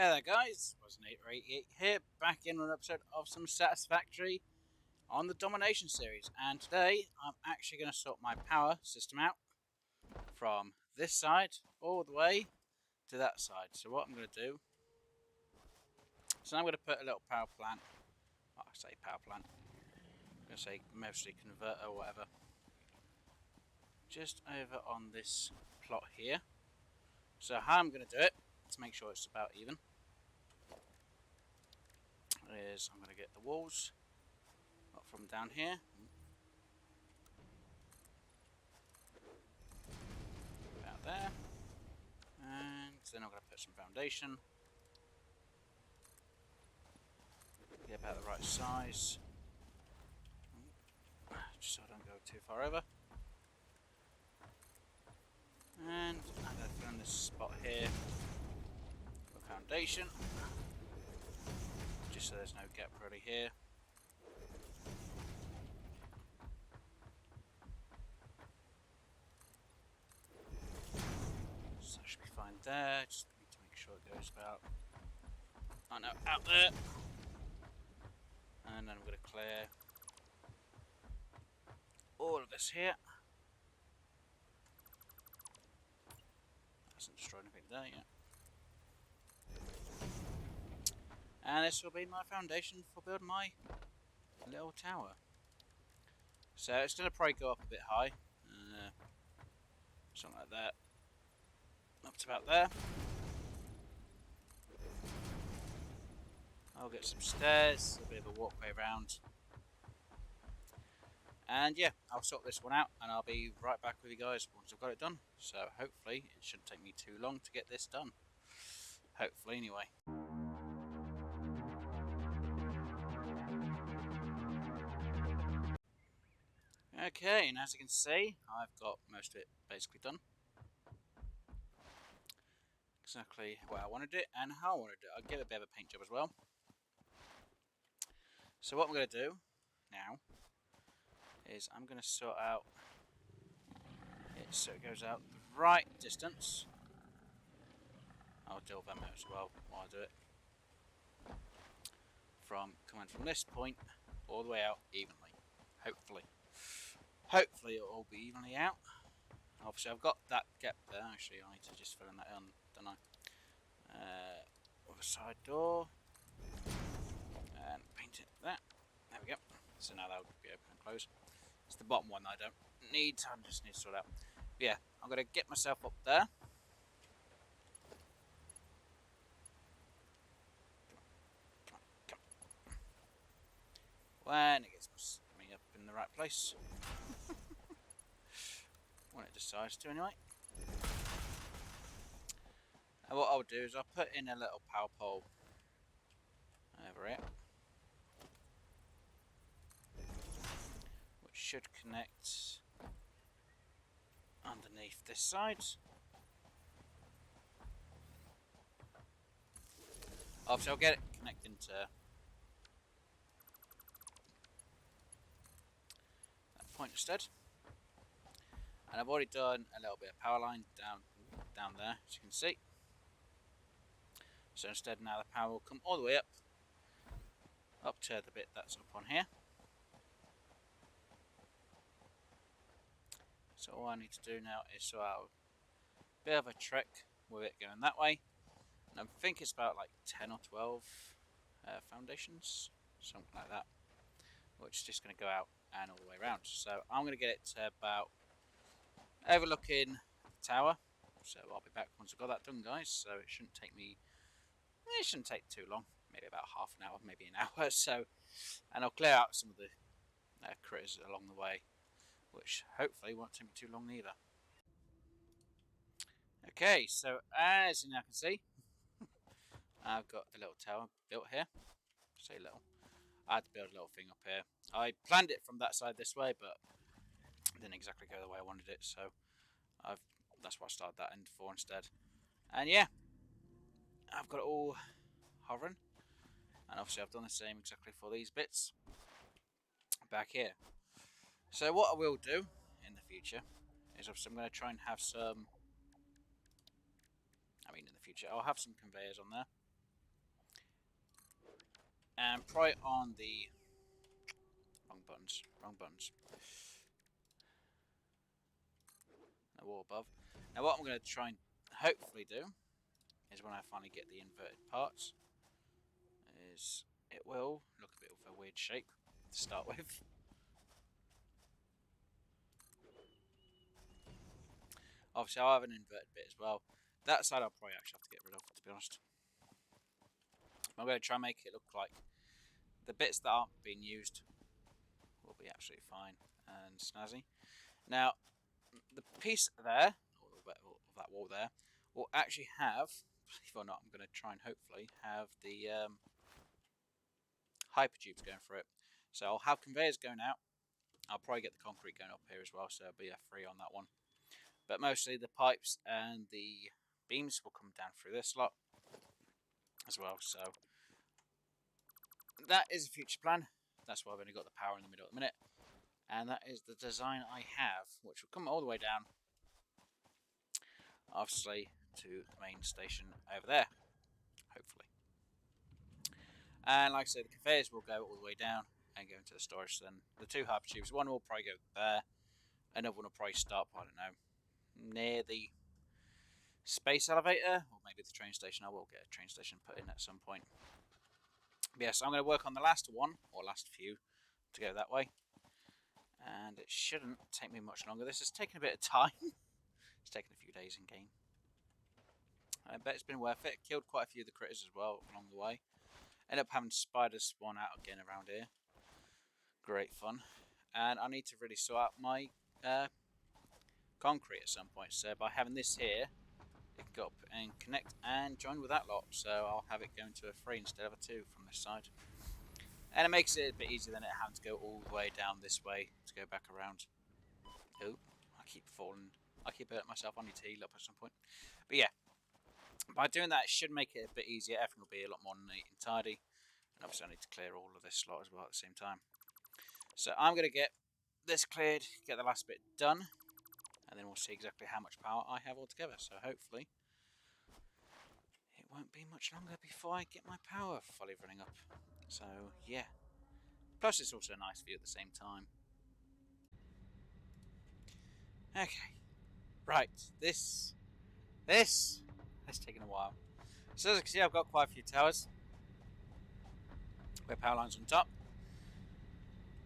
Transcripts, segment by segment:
Hey there guys, Was888 here, back in an episode of some Satisfactory on the Domination series, and today I'm actually going to sort my power system out from this side all the way to that side. So what I'm going to do, I'm going to put a little power plant, I say power plant, I'm going to say mostly converter or whatever, just over on this plot here. So how I'm going to do it, to make sure it's about even, is I'm going to get the walls up from down here, about there, and then I'm going to put some foundation, get about the right size, just so I don't go too far over, and I'm going to fill in this spot here for foundation, just so there's no gap really here. So that should be fine there, just need to make sure it goes about, oh no, out there. And then I'm going to clear all of this here. Hasn't destroyed anything there yet. And this will be my foundation for building my little tower. So it's going to probably go up a bit high. Something like that. Up to about there. I'll get some stairs, a bit of a walkway around. And yeah, I'll sort this one out and I'll be right back with you guys once I've got it done. So hopefully it shouldn't take me too long to get this done. Hopefully anyway. Okay, and as you can see, I've got most of it basically done. Exactly where I wanted it and how I wanted it. I'll give it a bit of a paint job as well. So what I'm going to do now is I'm going to sort out it so it goes out the right distance. I'll deal them out as well while I do it. Coming from this point all the way out evenly. Hopefully. Hopefully it'll all be evenly out. Obviously I've got that gap there. Actually I need to just fill in that in, don't I? Other side door. And paint it that. There we go. So now that'll be open and close. It's the bottom one that I don't need. I just need to sort out. But yeah, I'm going to get myself up there. Come on. When it gets me up in the right place. When it decides to anyway. And what I'll do is I'll put in a little power pole over here. Which should connect underneath this side. Obviously I'll get it connecting to that point instead. And I've already done a little bit of power line down there, as you can see. So instead now the power will come all the way up to the bit that's up on here. So all I need to do now is sort out a bit of a trick with it going that way. And I think it's about like 10 or 12 foundations, something like that. Which is just going to go out and all the way around. So I'm going to get it to about overlooking the tower. So I'll be back once I've got that done, guys. So it shouldn't take me, it shouldn't take too long. Maybe about half an hour, maybe an hour. So, and I'll clear out some of the critters along the way, which hopefully won't take me too long either. Okay, so as you now can see, I've got the little tower built here. Say little. I had to build a little thing up here. I planned it from that side this way, but it didn't exactly go the way I wanted it, so that's why I started that end for instead. And yeah, I've got it all hovering, and obviously I've done the same exactly for these bits back here. So what I will do in the future is obviously I'm going to try and have some, in the future I'll have some conveyors on there, and pry it on the wrong buttons. The wall above. Now what I'm going to try and hopefully do is when I finally get the inverted parts, is it will look a bit of a weird shape to start with. Obviously I'll have an inverted bit as well. That side I'll probably actually have to get rid of, to be honest. I'm going to try and make it look like the bits that aren't being used will be absolutely fine and snazzy. Now, the piece there, or that wall there, will actually have, believe it or not, I'm going to try and hopefully have the hypertubes going through it. So I'll have conveyors going out. I'll probably get the concrete going up here as well, so it'll be a free on that one. But mostly the pipes and the beams will come down through this lot as well. So that is a future plan. That's why I've only got the power in the middle at the minute. And that is the design I have, which will come all the way down, obviously, to the main station over there, hopefully. And like I said, the conveyors will go all the way down and go into the storage. Then the two hypertubes, one will probably go there, another one will probably stop, I don't know, near the space elevator, or maybe the train station. I will get a train station put in at some point. But yeah, so I'm going to work on the last one, or last few, to go that way. And it shouldn't take me much longer. This has taken a bit of time. It's taken a few days in game. But it's been worth it. Killed quite a few of the critters as well along the way. Ended up having spiders spawn out again around here. Great fun. And I need to really sort out my concrete at some point. So by having this here, it can go up and connect and join with that lot. So I'll have it going to a 3 instead of a 2 from this side. And it makes it a bit easier than it having to go all the way down this way to go back around. Oh, I keep falling. I keep hurting myself. I need to heal up at some point. But yeah, by doing that, it should make it a bit easier. Everything will be a lot more neat and tidy. And obviously I need to clear all of this slot as well at the same time. So I'm going to get this cleared, get the last bit done. And then we'll see exactly how much power I have altogether. So hopefully it won't be much longer before I get my power fully running up. So yeah. Plus it's also a nice view at the same time. Okay. Right. This has taken a while. So as you can see, I've got quite a few towers with power lines on top.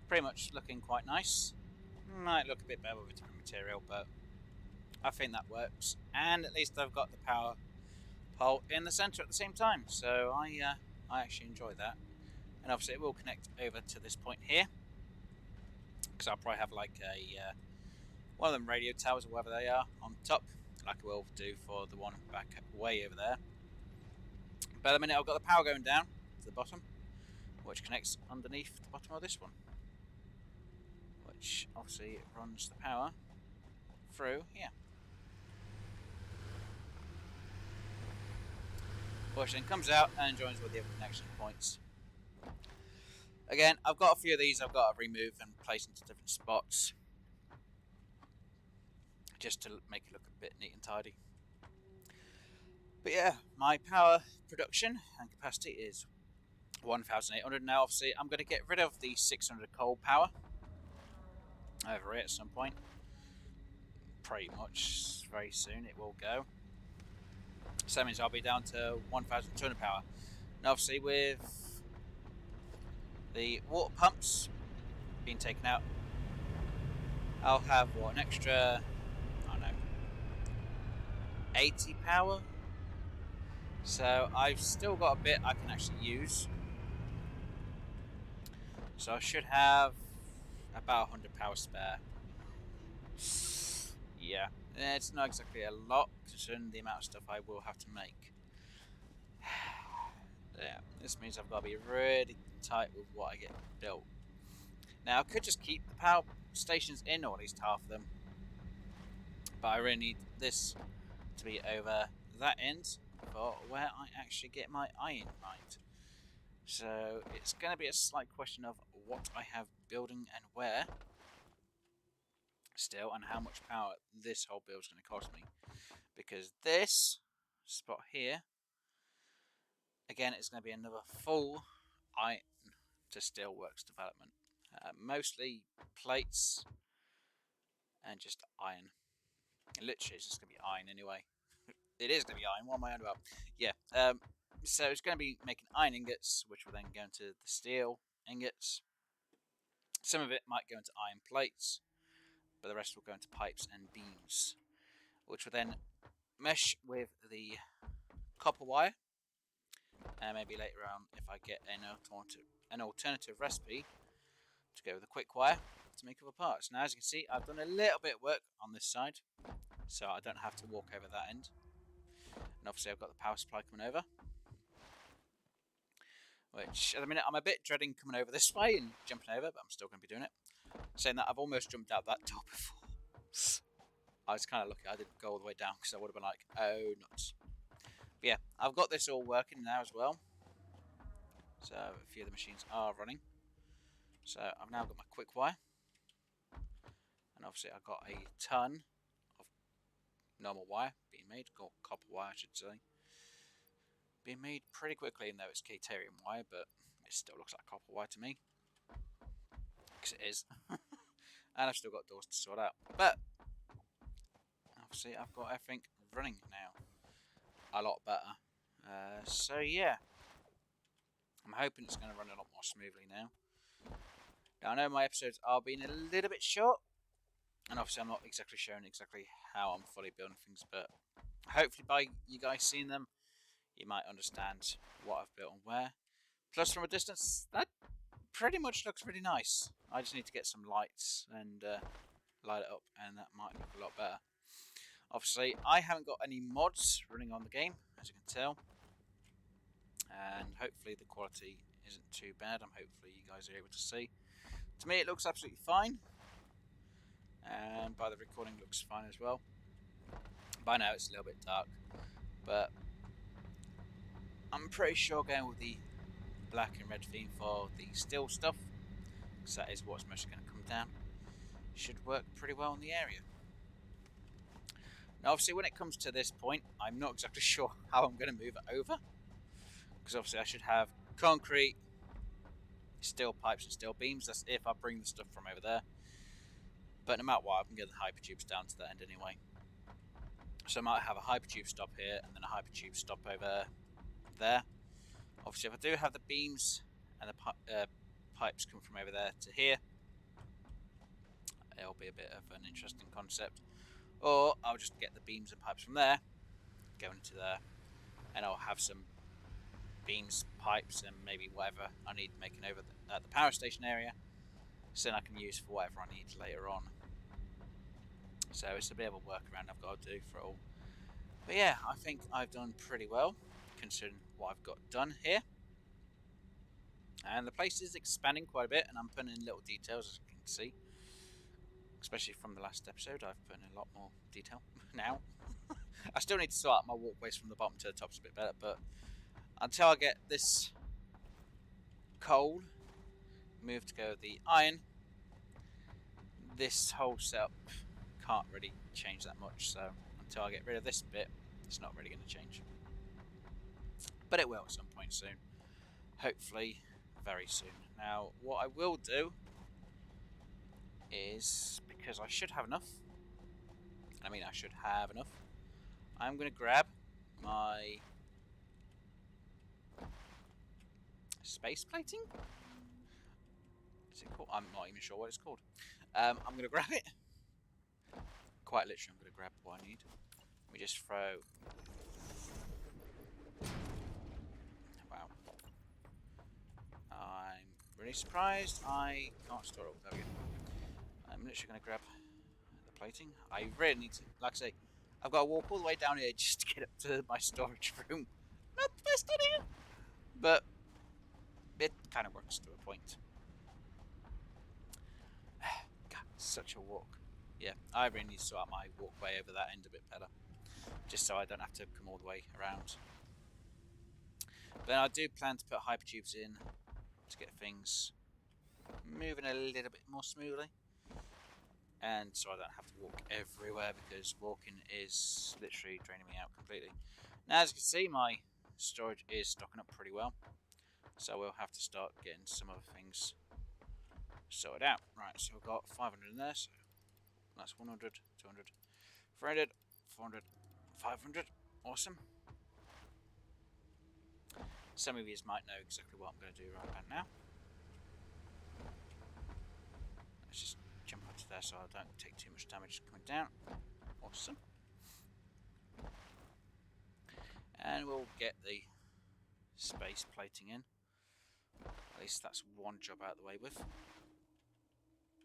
Pretty much looking quite nice. Might look a bit better with a different material, but I think that works. And at least I've got the power pole in the centre at the same time. So I actually enjoy that. And obviously it will connect over to this point here. Because I'll probably have like a one of them radio towers or whatever they are on top. Like I will do for the one back way over there. But at the minute I've got the power going down to the bottom, which connects underneath the bottom of this one. Which obviously runs the power through here. Which then comes out and joins with the other connection points. Again, I've got a few of these I've got to remove and place into different spots. Just to make it look a bit neat and tidy. But yeah, my power production and capacity is 1,800. Now obviously I'm going to get rid of the 600 coal power over here at some point. Pretty much very soon it will go. So that means I'll be down to 1,200 power. Now obviously with the water pumps being taken out, I'll have what, an extra, I don't know, 80 power. So I've still got a bit I can actually use. So I should have about 100 power spare. Yeah, it's not exactly a lot considering the amount of stuff I will have to make. Yeah, this means I've got to be really tight with what I get built. Now I could just keep the power stations in, or at least half of them. But I really need this to be over that end for where I actually get my iron right. So it's going to be a slight question of what I have building and where still, and how much power this whole build is going to cost me. Because this spot here, again, it's going to be another full iron to steelworks development. Mostly plates and just iron. Literally, it's just going to be iron anyway. It is going to be iron. What am I on about? Yeah. So it's going to be making iron ingots, which will then go into the steel ingots. Some of it might go into iron plates, but the rest will go into pipes and beams, which will then mesh with the copper wire. And maybe later on, if I get an alternative recipe to go with a quick wire to make other parts. Now, as you can see, I've done a little bit of work on this side, so I don't have to walk over that end. And obviously, I've got the power supply coming over, which at the minute I'm a bit dreading coming over this way and jumping over, but I'm still going to be doing it. Saying that, I've almost jumped out that door before. I was kind of lucky I didn't go all the way down, because I would have been like, oh nuts. But yeah, I've got this all working now as well. So a few of the machines are running. So I've now got my quick wire. And obviously I've got a ton of normal wire being made, or copper wire I should say. Being made pretty quickly, even though it's Caterium wire, but it still looks like copper wire to me. Because it is. And I've still got doors to sort out. But obviously I've got everything running now a lot better. So yeah, I'm hoping it's going to run a lot more smoothly now. Now I know my episodes are being a little bit short, and obviously I'm not exactly showing exactly how I'm fully building things, but hopefully by you guys seeing them, you might understand what I've built and where. Plus from a distance, that pretty much looks really nice. I just need to get some lights and light it up, and that might look a lot better. Obviously, I haven't got any mods running on the game, as you can tell, and hopefully the quality isn't too bad. Hopefully you guys are able to see. To me, it looks absolutely fine, and by the recording, looks fine as well. By now, it's a little bit dark, but I'm pretty sure going with the black and red theme for the steel stuff, because that is what's mostly going to come down, should work pretty well in the area. Now obviously when it comes to this point, I'm not exactly sure how I'm going to move it over, because obviously I should have concrete, steel pipes and steel beams. That's if I bring the stuff from over there, but no matter what, I can get the hypertubes down to the end anyway. So I might have a hypertube stop here and then a hypertube stop over there. Obviously if I do have the beams and the pipes come from over there to here, it'll be a bit of an interesting concept. Or I'll just get the beams and pipes from there, go into there, and I'll have some beams, pipes, and maybe whatever I need making over at the power station area, so then I can use for whatever I need later on. So it's a bit of a workaround I've got to do for it all. But yeah, I think I've done pretty well, considering what I've got done here. And the place is expanding quite a bit, and I'm putting in little details, as you can see. Especially from the last episode, I've put in a lot more detail now. I still need to sort out my walkways from the bottom to the top a bit better, but until I get this coal moved to go with the iron, this whole setup can't really change that much. So until I get rid of this bit, it's not really going to change. But it will at some point soon. Hopefully very soon. Now what I will do is, because I should have enough, I should have enough, I'm going to grab my space plating? Is it called? I'm not even sure what it's called. I'm going to grab it. Quite literally, I'm going to grab what I need. Let me just throw... Wow. I'm really surprised I can't store it all. There we go. I'm literally going to grab the plating. I really need to, like I say, I've got to walk all the way down here just to get up to my storage room. Not the best idea, but it kind of works to a point. God, such a walk. Yeah, I really need to sort out my walkway over that end a bit better, just so I don't have to come all the way around. But I do plan to put hypertubes in to get things moving a little bit more smoothly, and so I don't have to walk everywhere, because walking is literally draining me out completely. Now as you can see, my storage is stocking up pretty well. So we'll have to start getting some other things sorted out. Right, so we've got 500 in there, so that's 100, 200, 300, 400, 500. Awesome. Some of you might know exactly what I'm going to do right about now. Let's just jump onto there so I don't take too much damage coming down. Awesome. And we'll get the space plating in. At least that's one job out of the way with.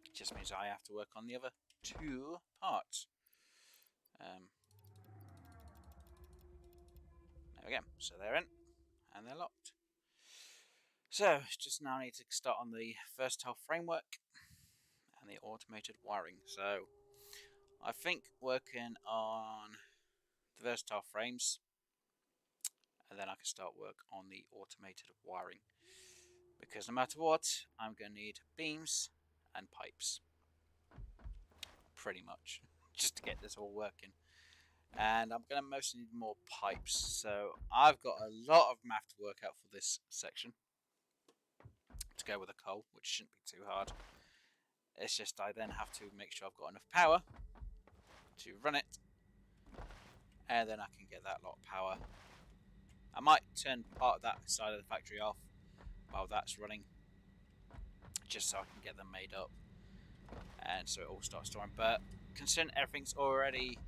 It just means I have to work on the other two parts. There we go. So they're in and they're locked. So just now need to start on the versatile framework and the automated wiring. So I think working on the versatile frames, and then I can start work on the automated wiring, because no matter what, I'm going to need beams and pipes, pretty much, just to get this all working. And I'm going to mostly need more pipes, so I've got a lot of math to work out for this section to go with the coal, which shouldn't be too hard. It's just I then have to make sure I've got enough power to run it, and then I can get that lot of power. I might turn part of that side of the factory off while that's running, just so I can get them made up, and so it all starts storing. But considering everything's already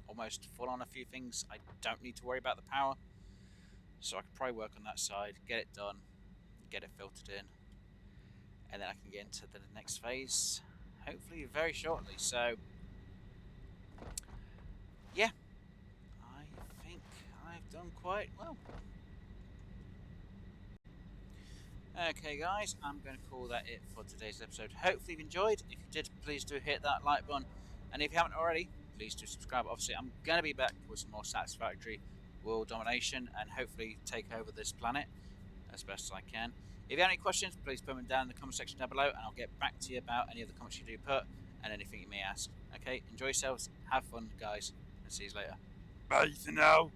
almost full on a few things, I don't need to worry about the power, so I can probably work on that side, get it done, get it filtered in, and then I can get into the next phase hopefully very shortly. So yeah, I think I've done quite well. Okay guys, I'm going to call that it for today's episode. Hopefully you've enjoyed. If you did, please do hit that like button, and if you haven't already, please do subscribe. Obviously I'm going to be back with some more Satisfactory world domination and hopefully take over this planet as best as I can. If you have any questions, please put them down in the comment section down below, and I'll get back to you about any of the comments you do put and anything you may ask. Okay, enjoy yourselves, have fun guys, and see you later. Bye for now.